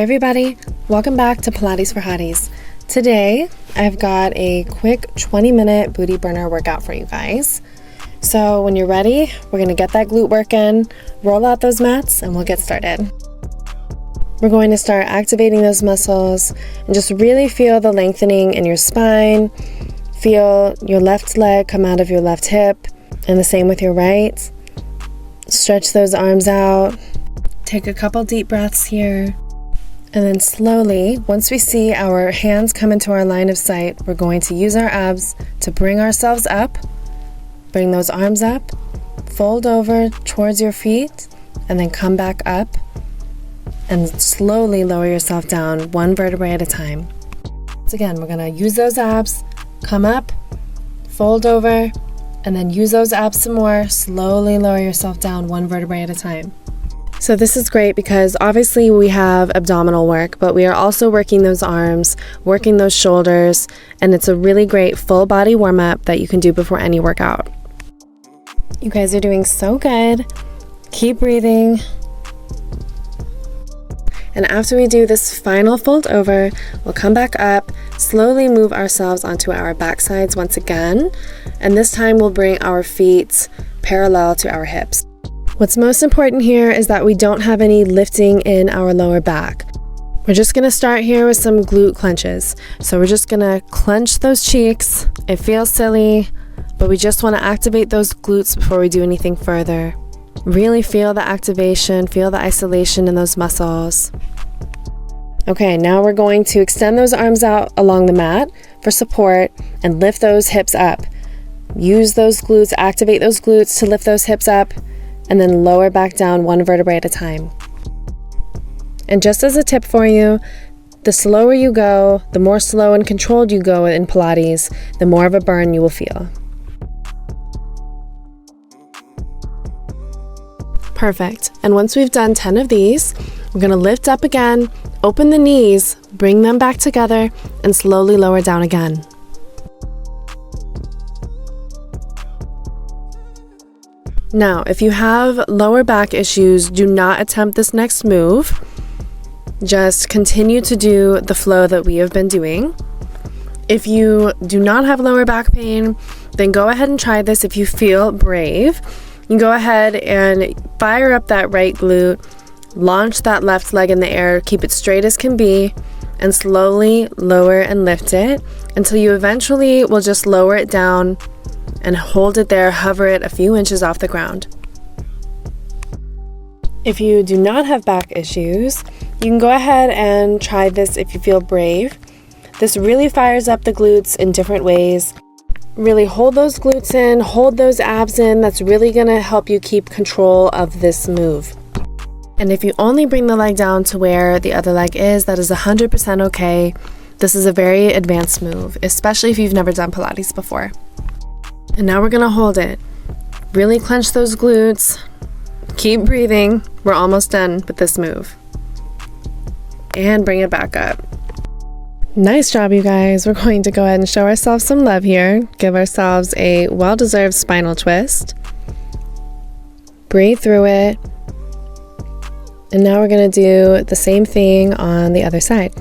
Hey everybody, welcome back to Pilates for Hotties. Today, I've got a quick 20-minute booty burner workout for you guys. So when you're ready, we're gonna get that glute work in, roll out those mats, and we'll get started. We're going to start activating those muscles and just really feel the lengthening in your spine. Feel your left leg come out of your left hip, and the same with your right. Stretch those arms out. Take a couple deep breaths here. And then slowly, once we see our hands come into our line of sight, we're going to use our abs to bring ourselves up. Bring those arms up, fold over towards your feet, and then come back up. And slowly lower yourself down, one vertebrae at a time. So again, we're gonna use those abs, come up, fold over, and then use those abs some more. Slowly lower yourself down, one vertebrae at a time. So this is great because obviously we have abdominal work, but we are also working those arms, working those shoulders, and it's a really great full body warm up that you can do before any workout. You guys are doing so good. Keep breathing. And after we do this final fold over, we'll come back up, slowly move ourselves onto our back sides once again, and this time we'll bring our feet parallel to our hips. What's most important here is that we don't have any lifting in our lower back. We're just gonna start here with some glute clenches. So we're just gonna clench those cheeks. It feels silly, but we just wanna activate those glutes before we do anything further. Really feel the activation, feel the isolation in those muscles. Okay, now we're going to extend those arms out along the mat for support and lift those hips up. Use those glutes, activate those glutes to lift those hips up, and then lower back down one vertebrae at a time. And just as a tip for you, the slower you go, the more slow and controlled you go in Pilates, the more of a burn you will feel. Perfect. And once we've done 10 of these, we're gonna lift up again, open the knees, bring them back together, and slowly lower down again. Now, if you have lower back issues, do not attempt this next move. Just continue to do the flow that we have been doing. If you do not have lower back pain, then go ahead and try this if you feel brave. You can go ahead and fire up that right glute, launch that left leg in the air, keep it straight as can be, and slowly lower and lift it until you eventually will just lower it down and hold it there, hover it a few inches off the ground. If you do not have back issues, you can go ahead and try this if you feel brave. This really fires up the glutes in different ways. Really hold those glutes in, hold those abs in. That's really gonna help you keep control of this move. And if you only bring the leg down to where the other leg is, that is 100% okay. This is a very advanced move, especially if you've never done Pilates before. And now we're gonna hold it. Really clench those glutes. Keep breathing. We're almost done with this move. And bring it back up. Nice job, you guys. We're going to go ahead and show ourselves some love here. Give ourselves a well-deserved spinal twist. Breathe through it. And now we're gonna do the same thing on the other side.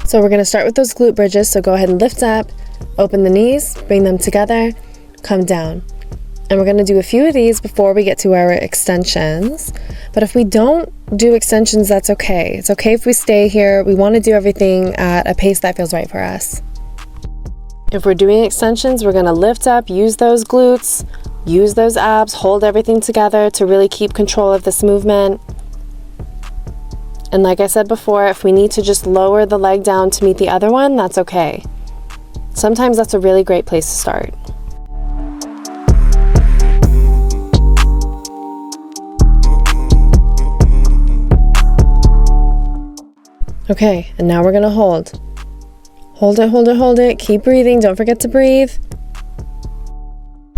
So we're gonna start with those glute bridges, so go ahead and lift up, open the knees, bring them together, come down. And we're gonna do a few of these before we get to our extensions. But if we don't do extensions, that's okay. It's okay if we stay here. We wanna do everything at a pace that feels right for us. If we're doing extensions, we're gonna lift up, use those glutes, use those abs, hold everything together to really keep control of this movement. And like I said before, if we need to just lower the leg down to meet the other one, that's okay. Sometimes that's a really great place to start. Okay, and now we're gonna hold. Hold it, hold it, hold it. Keep breathing, don't forget to breathe.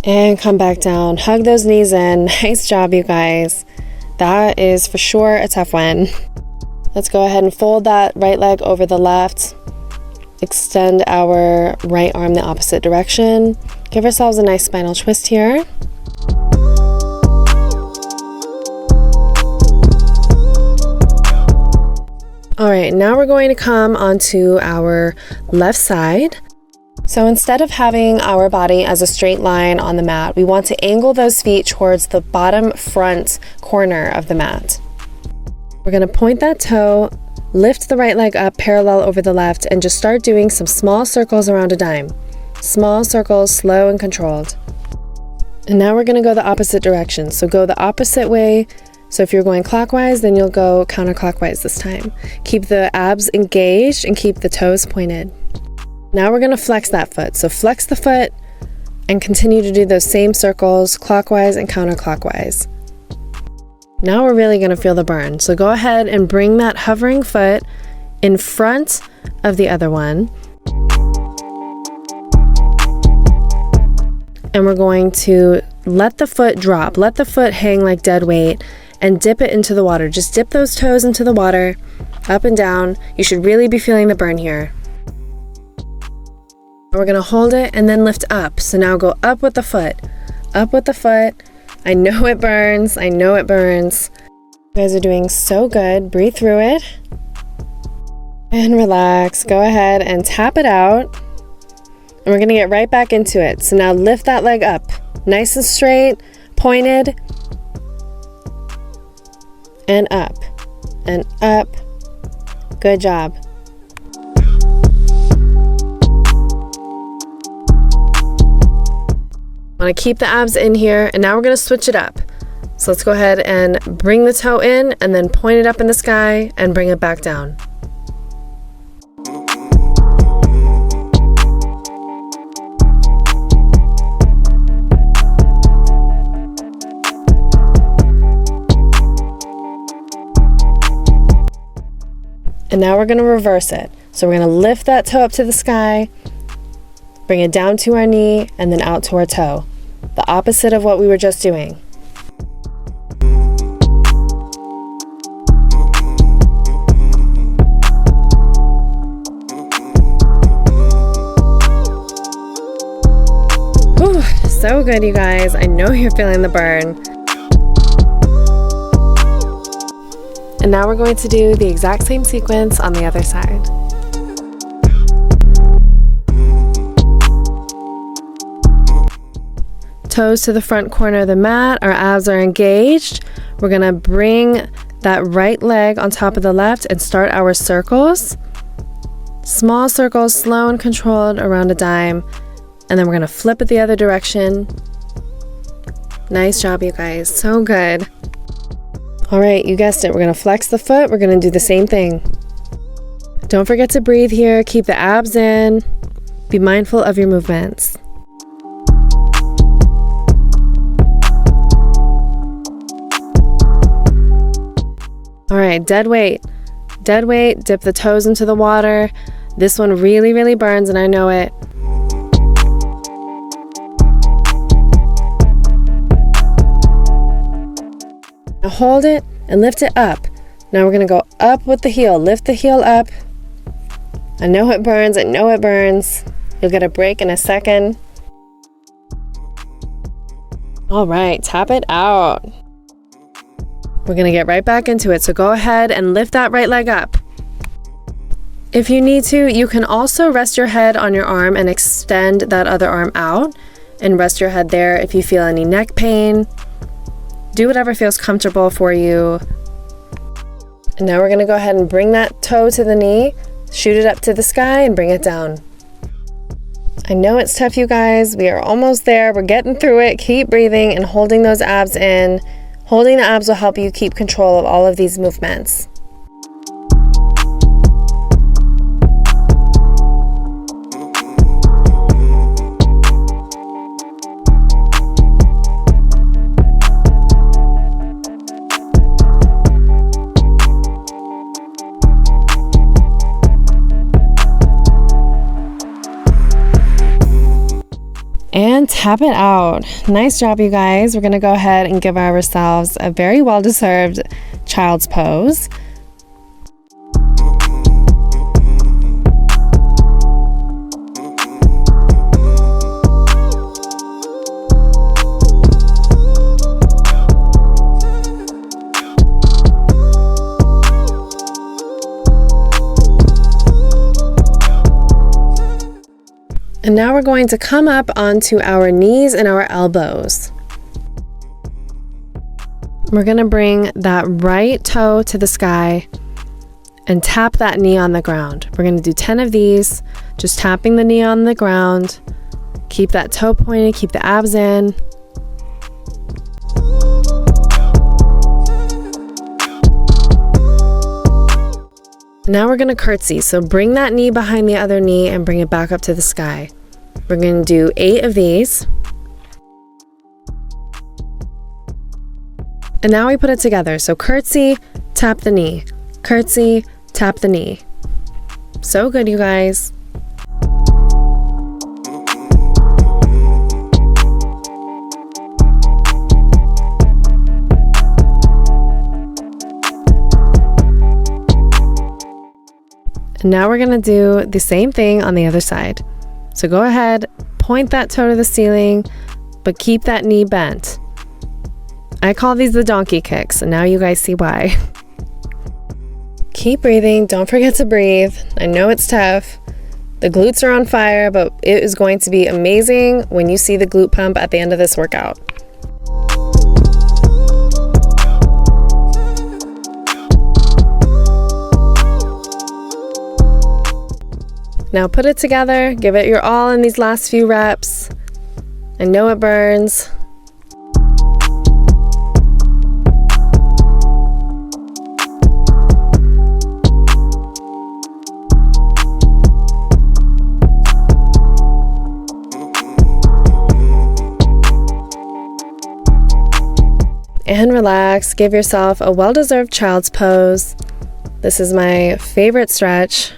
And come back down, hug those knees in. Nice job, you guys. That is for sure a tough one. Let's go ahead and fold that right leg over the left. Extend our right arm the opposite direction. Give ourselves a nice spinal twist here. All right, now we're going to come onto our left side. So instead of having our body as a straight line on the mat, we want to angle those feet towards the bottom front corner of the mat. We're going to point that toe, lift the right leg up parallel over the left, and just start doing some small circles around a dime. Small circles, slow and controlled. And now we're going to go the opposite direction. So go the opposite way. So if you're going clockwise, then you'll go counterclockwise this time. Keep the abs engaged and keep the toes pointed. Now we're going to flex that foot. So flex the foot and continue to do those same circles clockwise and counterclockwise. Now we're really going to feel the burn. So go ahead and bring that hovering foot in front of the other one. And we're going to let the foot drop. Let the foot hang like dead weight and dip it into the water. Just dip those toes into the water, up and down. You should really be feeling the burn here. We're going to hold it and then lift up. So now go up with the foot. Up with the foot. I know it burns. I know it burns. You guys are doing so good. Breathe through it. And relax. Go ahead and tap it out. And we're going to get right back into it. So now lift that leg up. Nice and straight. Pointed. And up. And up. Good job. Want to keep the abs in here, and now we're going to switch it up. So let's go ahead and bring the toe in and then point it up in the sky and bring it back down. And now we're going to reverse it. So we're going to lift that toe up to the sky, bring it down to our knee, and then out to our toe. The opposite of what we were just doing. Whew, so good, you guys. I know you're feeling the burn. And now we're going to do the exact same sequence on the other side. Toes to the front corner of the mat. Our abs are engaged. We're going to bring that right leg on top of the left and start our circles. Small circles, slow and controlled around a dime. And then we're going to flip it the other direction. Nice job, you guys. So good. All right, you guessed it. We're going to flex the foot. We're going to do the same thing. Don't forget to breathe here. Keep the abs in. Be mindful of your movements. All right, dead weight. Dead weight, dip the toes into the water. This one really, really burns, and I know it. Now hold it and lift it up. Now we're gonna go up with the heel. Lift the heel up. I know it burns, I know it burns. You'll get a break in a second. All right, tap it out. We're going to get right back into it. So go ahead and lift that right leg up. If you need to, you can also rest your head on your arm and extend that other arm out and rest your head there if you feel any neck pain. Do whatever feels comfortable for you. And now we're going to go ahead and bring that toe to the knee, shoot it up to the sky and bring it down. I know it's tough, you guys. We are almost there. We're getting through it. Keep breathing and holding those abs in. Holding the abs will help you keep control of all of these movements. And tap it out. Nice job, you guys. We're going to go ahead and give ourselves a very well-deserved child's pose. And now we're going to come up onto our knees and our elbows. We're gonna bring that right toe to the sky and tap that knee on the ground. We're gonna do 10 of these, just tapping the knee on the ground. Keep that toe pointed, keep the abs in. Now we're gonna curtsy, so bring that knee behind the other knee and bring it back up to the sky. We're gonna do 8 of these. And now we put it together, so curtsy, tap the knee, curtsy, tap the knee. So good, you guys. And now we're gonna do the same thing on the other side. So go ahead, point that toe to the ceiling, but keep that knee bent. I call these the donkey kicks, and now you guys see why. Keep breathing, don't forget to breathe. I know it's tough. The glutes are on fire, but it is going to be amazing when you see the glute pump at the end of this workout. Now put it together, give it your all in these last few reps. I know it burns. And relax, give yourself a well-deserved child's pose. This is my favorite stretch.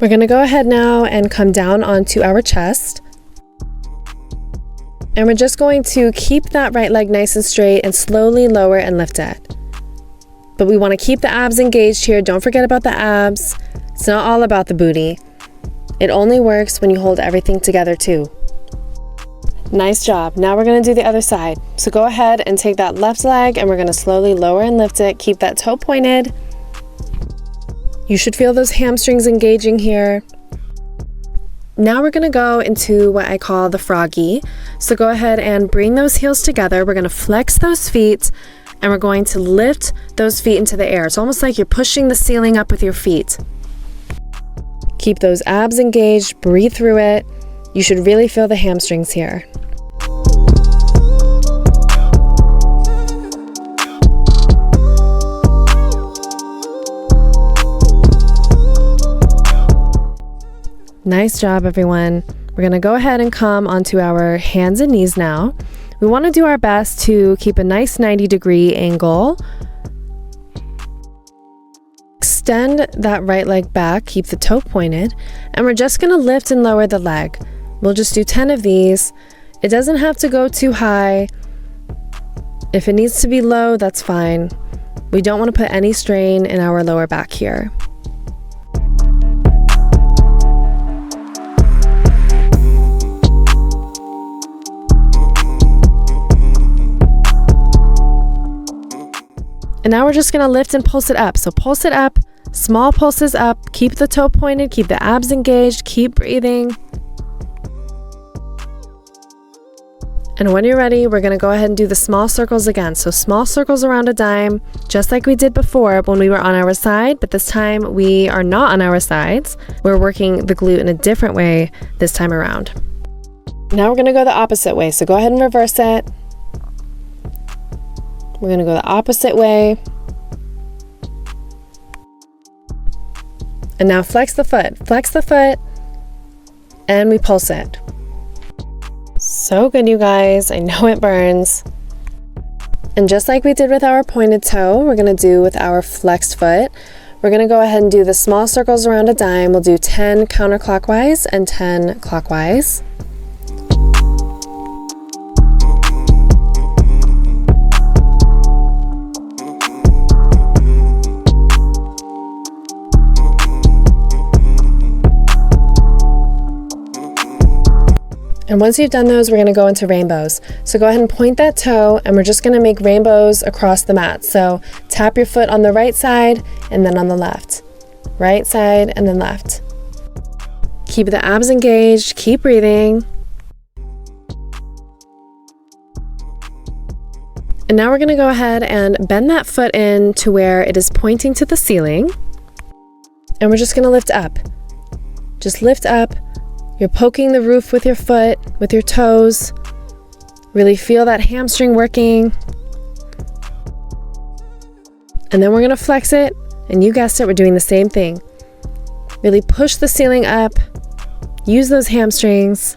We're gonna go ahead now and come down onto our chest. And we're just going to keep that right leg nice and straight and slowly lower and lift it. But we wanna keep the abs engaged here. Don't forget about the abs. It's not all about the booty. It only works when you hold everything together too. Nice job. Now we're gonna do the other side. So go ahead and take that left leg and we're gonna slowly lower and lift it. Keep that toe pointed. You should feel those hamstrings engaging here. Now we're gonna go into what I call the froggy. So go ahead and bring those heels together. We're gonna flex those feet and we're going to lift those feet into the air. It's almost like you're pushing the ceiling up with your feet. Keep those abs engaged, breathe through it. You should really feel the hamstrings here. Nice job, everyone. We're gonna go ahead and come onto our hands and knees now. We wanna do our best to keep a nice 90-degree angle. Extend that right leg back, keep the toe pointed, and we're just gonna lift and lower the leg. We'll just do 10 of these. It doesn't have to go too high. If it needs to be low, that's fine. We don't wanna put any strain in our lower back here. And now we're just gonna lift and pulse it up. So pulse it up, small pulses up, keep the toe pointed, keep the abs engaged, keep breathing. And when you're ready, we're gonna go ahead and do the small circles again. So small circles around a dime, just like we did before when we were on our side, but this time we are not on our sides. We're working the glute in a different way this time around. Now we're gonna go the opposite way. So go ahead and reverse it. We're gonna go the opposite way. And now flex the foot, and we pulse it. So good, you guys. I know it burns. And just like we did with our pointed toe, we're gonna do with our flexed foot. We're gonna go ahead and do the small circles around a dime. We'll do 10 counterclockwise and 10 clockwise. And once you've done those, we're gonna go into rainbows. So go ahead and point that toe, and we're just gonna make rainbows across the mat. So tap your foot on the right side and then on the left. right side, and then left. Keep the abs engaged, keep breathing. And now we're gonna go ahead and bend that foot in to where it is pointing to the ceiling. And we're just gonna lift up. Just lift up. You're poking the roof with your foot, with your toes. Really feel that hamstring working. And then we're gonna flex it, and you guessed it, we're doing the same thing. Really push the ceiling up, use those hamstrings,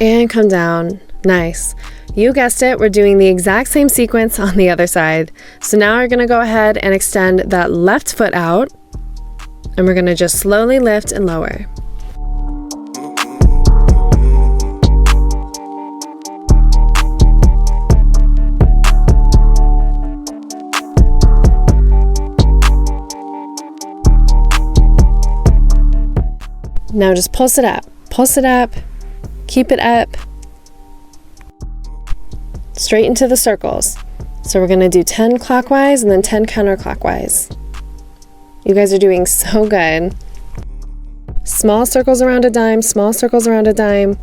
and come down. Nice. You guessed it, we're doing the exact same sequence on the other side. So now we're gonna go ahead and extend that left foot out, and we're gonna just slowly lift and lower. Now just pulse it up, keep it up, straight into the circles. So we're gonna do 10 clockwise and then 10 counterclockwise. You guys are doing so good. Small circles around a dime, small circles around a dime.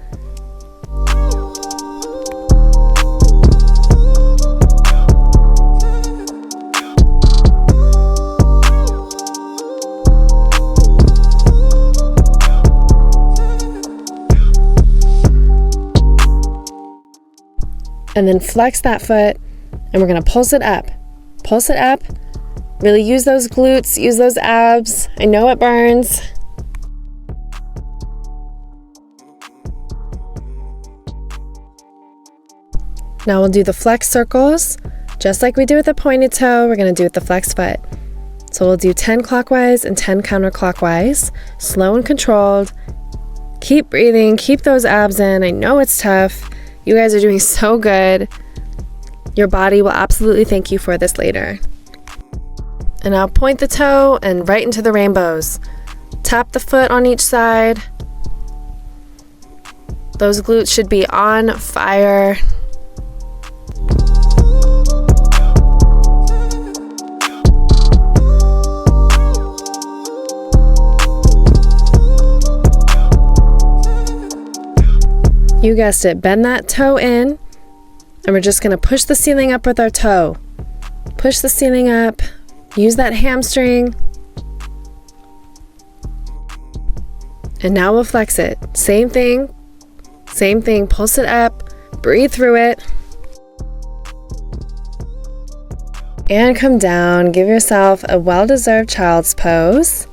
And then flex that foot, and we're gonna pulse it up. Pulse it up. Really use those glutes, use those abs. I know it burns. Now we'll do the flex circles. Just like we do with the pointed toe, we're gonna do with the flex foot. So we'll do 10 clockwise and 10 counterclockwise, slow and controlled. Keep breathing, keep those abs in. I know it's tough. You guys are doing so good. Your body will absolutely thank you for this later. And now point the toe and right into the rainbows. Tap the foot on each side. Those glutes should be on fire. You guessed it, bend that toe in, and we're just gonna push the ceiling up with our toe. Push the ceiling up, use that hamstring, and now we'll flex it. Same thing, pulse it up, breathe through it, and come down. Give yourself a well-deserved child's pose.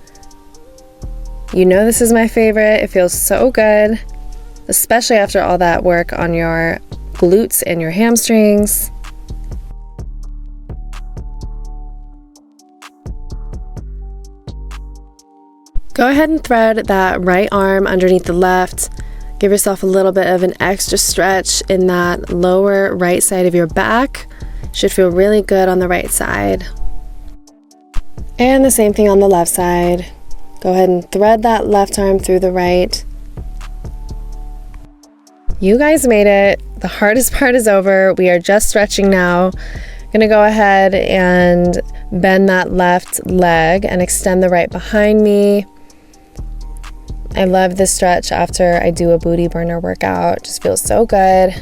You know this is my favorite, it feels so good. Especially after all that work on your glutes and your hamstrings. Go ahead and thread that right arm underneath the left. Give yourself a little bit of an extra stretch in that lower right side of your back. Should feel really good on the right side. And the same thing on the left side. Go ahead and thread that left arm through the right. You guys made it. The hardest part is over. We are just stretching now. I'm gonna go ahead and bend that left leg and extend the right behind me. I love this stretch after I do a booty burner workout. Just feels so good.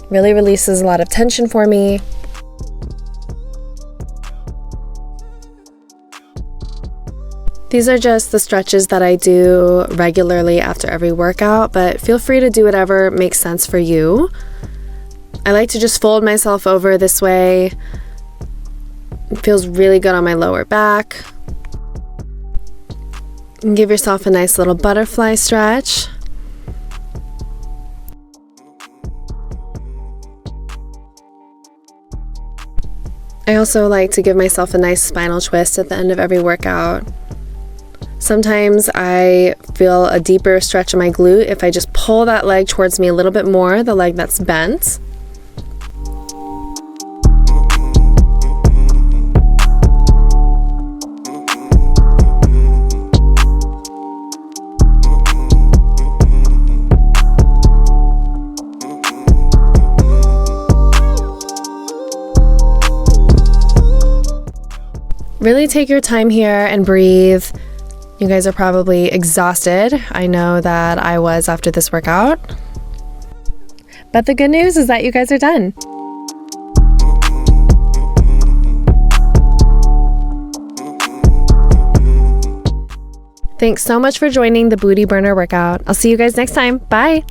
Really releases a lot of tension for me. These are just the stretches that I do regularly after every workout, but feel free to do whatever makes sense for you. I like to just fold myself over this way. It feels really good on my lower back. And give yourself a nice little butterfly stretch. I also like to give myself a nice spinal twist at the end of every workout. Sometimes I feel a deeper stretch in my glute if I just pull that leg towards me a little bit more, the leg that's bent. Really take your time here and breathe. You guys are probably exhausted. I know that I was after this workout. But the good news is that you guys are done. Thanks so much for joining the Booty Burner workout. I'll see you guys next time. Bye.